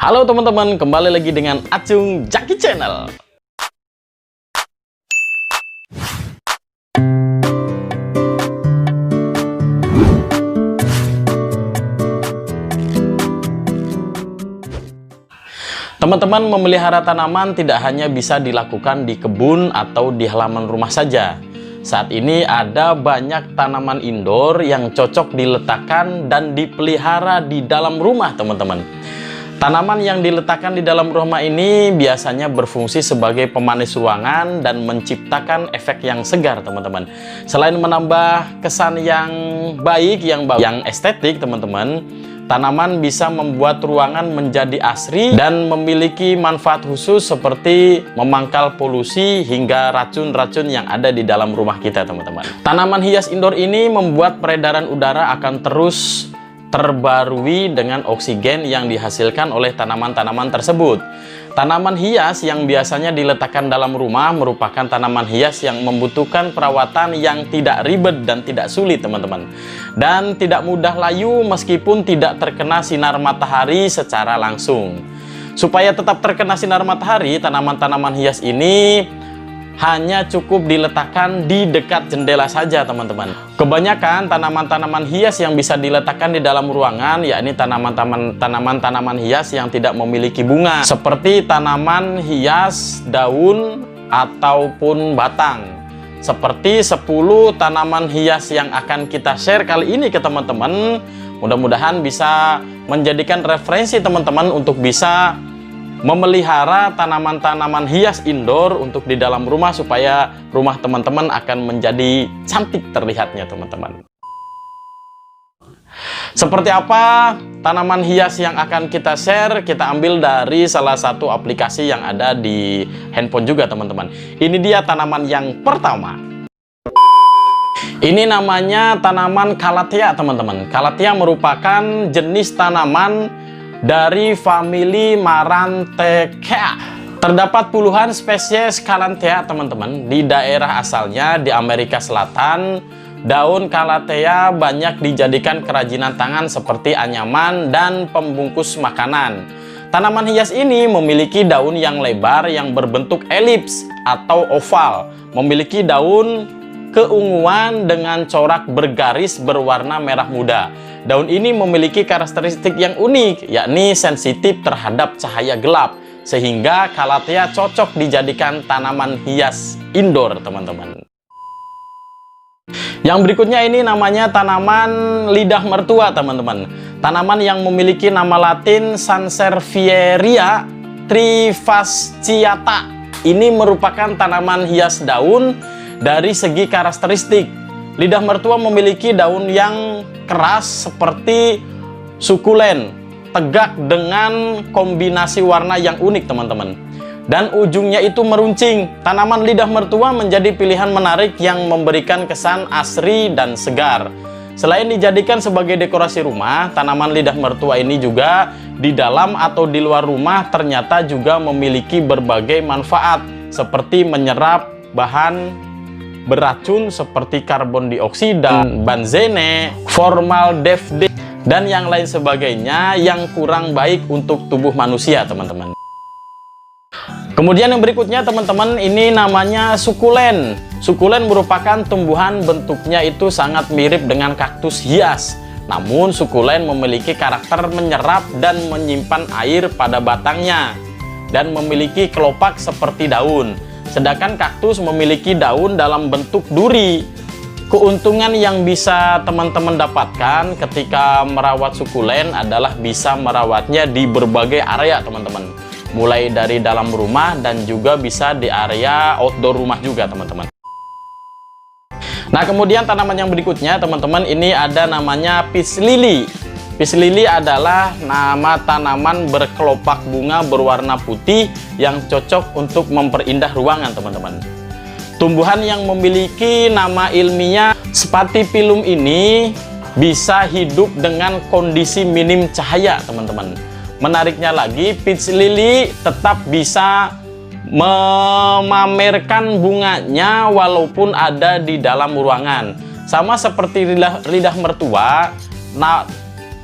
Halo teman-teman, kembali lagi dengan Acung Jaki Channel. Teman-teman, memelihara tanaman tidak hanya bisa dilakukan di kebun atau di halaman rumah saja. Saat ini ada banyak tanaman indoor yang cocok diletakkan dan dipelihara di dalam rumah, teman-teman. Tanaman yang diletakkan di dalam rumah ini biasanya berfungsi sebagai pemanis ruangan dan menciptakan efek yang segar, teman-teman. Selain menambah kesan yang baik, yang estetik, teman-teman, tanaman bisa membuat ruangan menjadi asri dan memiliki manfaat khusus seperti memangkal polusi hingga racun-racun yang ada di dalam rumah kita, teman-teman. Tanaman hias indoor ini membuat peredaran udara akan terus terbarui dengan oksigen yang dihasilkan oleh tanaman-tanaman tersebut. Tanaman hias yang biasanya diletakkan dalam rumah merupakan tanaman hias yang membutuhkan perawatan yang tidak ribet dan tidak sulit, teman-teman. Dan tidak mudah layu meskipun tidak terkena sinar matahari secara langsung. Supaya tetap terkena sinar matahari, tanaman-tanaman hias ini hanya cukup diletakkan di dekat jendela saja, teman-teman. Kebanyakan tanaman-tanaman hias yang bisa diletakkan di dalam ruangan yakni tanaman-tanaman hias yang tidak memiliki bunga, seperti tanaman hias daun ataupun batang. Seperti 10 tanaman hias yang akan kita share kali ini ke teman-teman. Mudah-mudahan bisa menjadikan referensi teman-teman untuk bisa memelihara tanaman-tanaman hias indoor untuk di dalam rumah, supaya rumah teman-teman akan menjadi cantik terlihatnya, teman-teman. Seperti apa tanaman hias yang akan kita share? Kita ambil dari salah satu aplikasi yang ada di handphone juga, teman-teman. Ini dia tanaman yang pertama. Ini namanya tanaman Calathea, teman-teman. Calathea merupakan jenis tanaman dari famili Maranthecae. Terdapat puluhan spesies Calathea, teman-teman. Di daerah asalnya di Amerika Selatan, daun Calathea banyak dijadikan kerajinan tangan seperti anyaman dan pembungkus makanan. Tanaman hias ini memiliki daun yang lebar yang berbentuk elips atau oval, memiliki daun keunguan dengan corak bergaris berwarna merah muda. Daun ini memiliki karakteristik yang unik, yakni sensitif terhadap cahaya gelap, sehingga Calathea cocok dijadikan tanaman hias indoor, teman-teman. Yang berikutnya ini namanya tanaman lidah mertua, teman-teman. Tanaman yang memiliki nama latin Sansevieria trifasciata. Ini merupakan tanaman hias daun. Dari segi karakteristik, lidah mertua memiliki daun yang keras seperti sukulen, tegak dengan kombinasi warna yang unik, teman-teman. Dan ujungnya itu meruncing. Tanaman lidah mertua menjadi pilihan menarik yang memberikan kesan asri dan segar. Selain dijadikan sebagai dekorasi rumah, tanaman lidah mertua ini juga di dalam atau di luar rumah ternyata juga memiliki berbagai manfaat, seperti menyerap bahan beracun seperti karbon dioksida, benzene, formaldehyde, dan yang lain sebagainya yang kurang baik untuk tubuh manusia, teman-teman. Kemudian yang berikutnya, teman-teman, ini namanya sukulen. Sukulen merupakan tumbuhan bentuknya itu sangat mirip dengan kaktus hias. Namun sukulen memiliki karakter menyerap dan menyimpan air pada batangnya dan memiliki kelopak seperti daun. Sedangkan kaktus memiliki daun dalam bentuk duri. Keuntungan yang bisa teman-teman dapatkan ketika merawat sukulen adalah bisa merawatnya di berbagai area, teman-teman. Mulai dari dalam rumah dan juga bisa di area outdoor rumah juga, teman-teman. Nah, kemudian tanaman yang berikutnya, teman-teman, ini ada namanya peace lily. Peace lily adalah nama tanaman berkelopak bunga berwarna putih yang cocok untuk memperindah ruangan, teman-teman. Tumbuhan yang memiliki nama ilmiah Spathiphyllum ini bisa hidup dengan kondisi minim cahaya, teman-teman. Menariknya lagi, peace lily tetap bisa memamerkan bunganya walaupun ada di dalam ruangan. Sama seperti lidah mertua,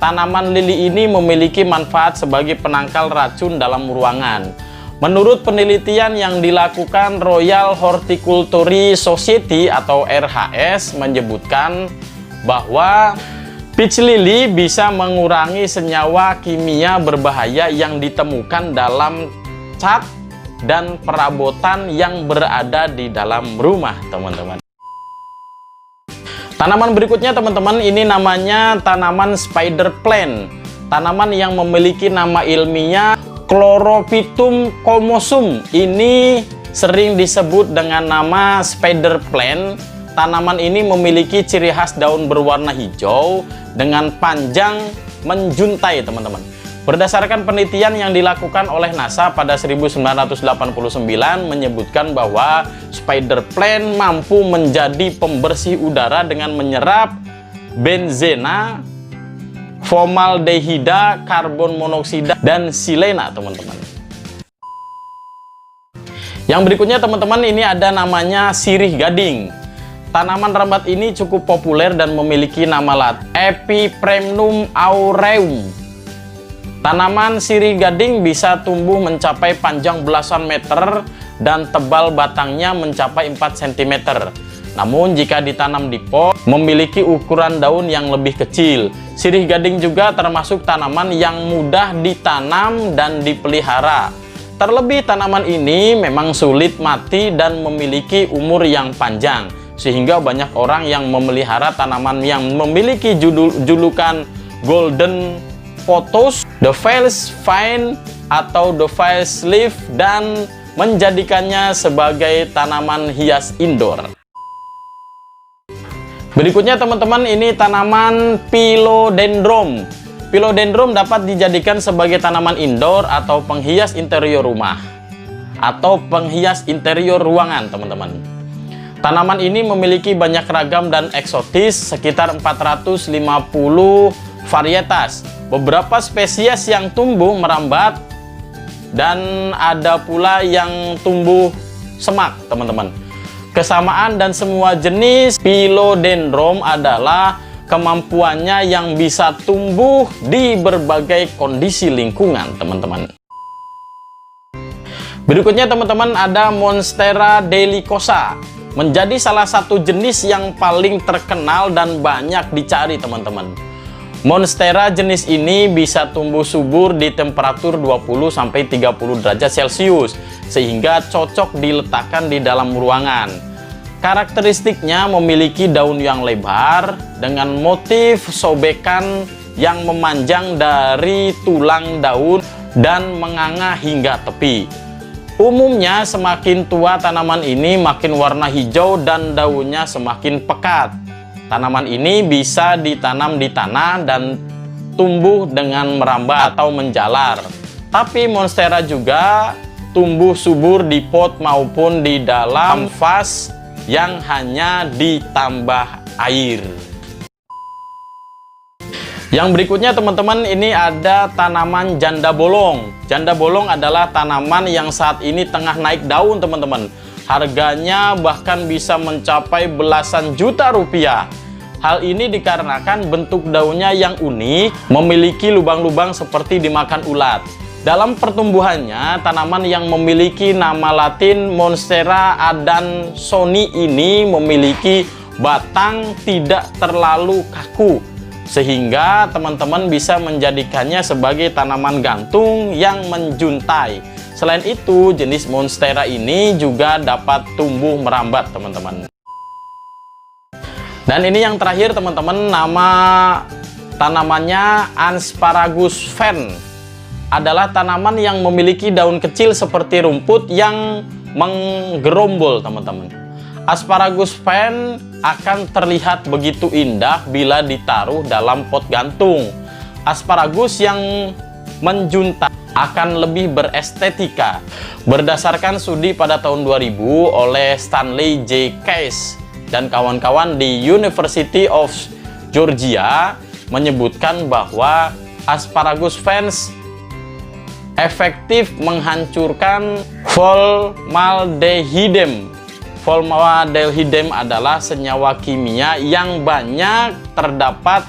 tanaman lili ini memiliki manfaat sebagai penangkal racun dalam ruangan. Menurut penelitian yang dilakukan Royal Horticultural Society atau RHS menyebutkan bahwa peach lily bisa mengurangi senyawa kimia berbahaya yang ditemukan dalam cat dan perabotan yang berada di dalam rumah, teman-teman. Tanaman berikutnya, teman-teman, ini namanya tanaman spider plant. Tanaman yang memiliki nama ilmiah Chlorophytum comosum. Ini sering disebut dengan nama spider plant. Tanaman ini memiliki ciri khas daun berwarna hijau dengan panjang menjuntai, teman-teman. Berdasarkan penelitian yang dilakukan oleh NASA pada 1989 menyebutkan bahwa spider plant mampu menjadi pembersih udara dengan menyerap benzena, formaldehida, karbon monoksida, dan silena, teman-teman. Yang berikutnya, teman-teman, ini ada namanya sirih gading. Tanaman rambat ini cukup populer dan memiliki nama latin Epipremnum aureum. Tanaman sirih gading bisa tumbuh mencapai panjang belasan meter dan tebal batangnya mencapai 4 cm. Namun jika ditanam di pot, memiliki ukuran daun yang lebih kecil. Sirih gading juga termasuk tanaman yang mudah ditanam dan dipelihara. Terlebih tanaman ini memang sulit mati dan memiliki umur yang panjang, sehingga banyak orang yang memelihara tanaman yang memiliki julukan Golden Pothos, The False Vine, atau The False Leaf, dan menjadikannya sebagai tanaman hias indoor. Berikutnya, teman-teman, ini tanaman Philodendron. Philodendron dapat dijadikan sebagai tanaman indoor atau penghias interior rumah atau penghias interior ruangan, teman-teman. Tanaman ini memiliki banyak ragam dan eksotis, sekitar 450 varietas. Beberapa spesies yang tumbuh merambat dan ada pula yang tumbuh semak, teman-teman. Kesamaan dan semua jenis Philodendron adalah kemampuannya yang bisa tumbuh di berbagai kondisi lingkungan, teman-teman. Berikutnya, teman-teman, ada Monstera delicosa. Menjadi salah satu jenis yang paling terkenal dan banyak dicari, teman-teman. Monstera jenis ini bisa tumbuh subur di temperatur 20-30 derajat Celcius, sehingga cocok diletakkan di dalam ruangan. Karakteristiknya memiliki daun yang lebar dengan motif sobekan yang memanjang dari tulang daun dan menganga hingga tepi. Umumnya semakin tua tanaman ini makin warna hijau dan daunnya semakin pekat. Tanaman ini bisa ditanam di tanah dan tumbuh dengan merambat atau menjalar. Tapi Monstera juga tumbuh subur di pot maupun di dalam vas yang hanya ditambah air. Yang berikutnya, teman-teman, ini ada tanaman janda bolong. Janda bolong adalah tanaman yang saat ini tengah naik daun, teman-teman. Harganya bahkan bisa mencapai belasan juta rupiah. Hal ini dikarenakan bentuk daunnya yang unik, memiliki lubang-lubang seperti dimakan ulat. Dalam pertumbuhannya, tanaman yang memiliki nama latin Monstera adansoni ini memiliki batang tidak terlalu kaku, sehingga teman-teman bisa menjadikannya sebagai tanaman gantung yang menjuntai. Selain itu, jenis Monstera ini juga dapat tumbuh merambat, teman-teman. Dan ini yang terakhir, teman-teman, nama tanamannya Asparagus fern. Adalah tanaman yang memiliki daun kecil seperti rumput yang menggerombol, teman-teman. Asparagus fern akan terlihat begitu indah bila ditaruh dalam pot gantung. Asparagus yang menjuntai akan lebih berestetika. Berdasarkan studi pada tahun 2000 oleh Stanley J. Case dan kawan-kawan di University of Georgia menyebutkan bahwa Asparagus fern efektif menghancurkan formaldehydem. Formaldehydem adalah senyawa kimia yang banyak terdapat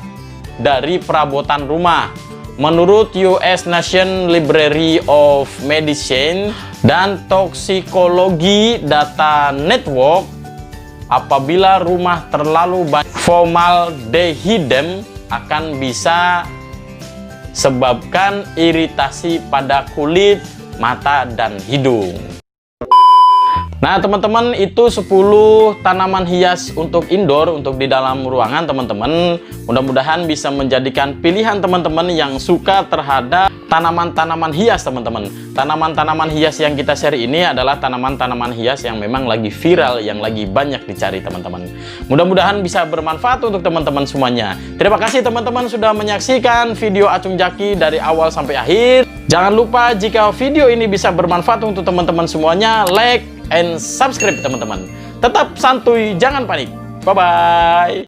dari perabotan rumah. Menurut US National Library of Medicine dan Toxicology Data Network, apabila rumah terlalu banyak formaldehid akan bisa sebabkan iritasi pada kulit, mata, dan hidung. Nah teman-teman, itu 10 tanaman hias untuk indoor, untuk di dalam ruangan teman-teman. Mudah-mudahan bisa menjadikan pilihan teman-teman yang suka terhadap tanaman-tanaman hias teman-teman. Tanaman-tanaman hias yang kita share ini adalah tanaman-tanaman hias yang memang lagi viral, yang lagi banyak dicari teman-teman. Mudah-mudahan bisa bermanfaat untuk teman-teman semuanya. Terima kasih teman-teman sudah menyaksikan video Acung Jaki dari awal sampai akhir. Jangan lupa jika video ini bisa bermanfaat untuk teman-teman semuanya, like and subscribe teman-teman. Tetap santuy, jangan panik. Bye-bye.